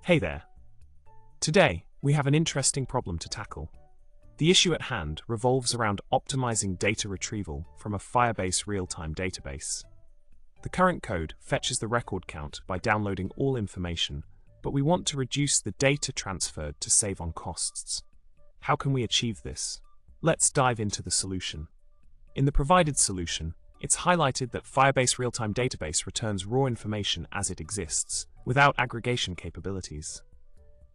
Hey there. Today, we have an interesting problem to tackle. The issue at hand revolves around optimizing data retrieval from a Firebase real-time database. The current code fetches the record count by downloading all information, but we want to reduce the data transferred to save on costs. How can we achieve this? Let's dive into the solution. In the provided solution, it's highlighted that Firebase real-time database returns raw information as it exists, without aggregation capabilities.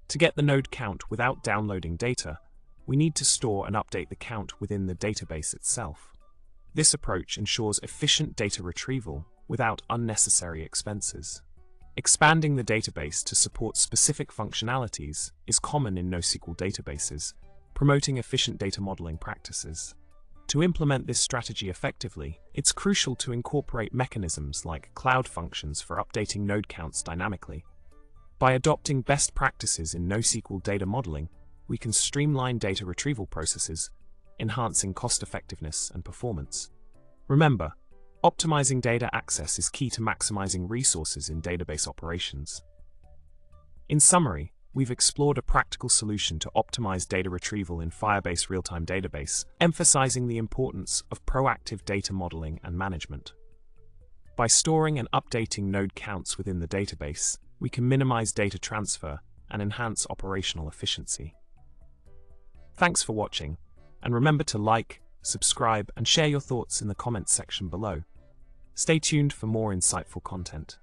To get the node count without downloading data, we need to store and update the count within the database itself. This approach ensures efficient data retrieval without unnecessary expenses. Expanding the database to support specific functionalities is common in NoSQL databases, promoting efficient data modeling practices. To implement this strategy effectively, it's crucial to incorporate mechanisms like cloud functions for updating node counts dynamically. By adopting best practices in NoSQL data modeling, we can streamline data retrieval processes, enhancing cost-effectiveness and performance. Remember, optimizing data access is key to maximizing resources in database operations. In summary, we've explored a practical solution to optimize data retrieval in Firebase real-time database, emphasizing the importance of proactive data modeling and management. By storing and updating node counts within the database, we can minimize data transfer and enhance operational efficiency. Thanks for watching, and remember to like, subscribe, and share your thoughts in the comments section below. Stay tuned for more insightful content.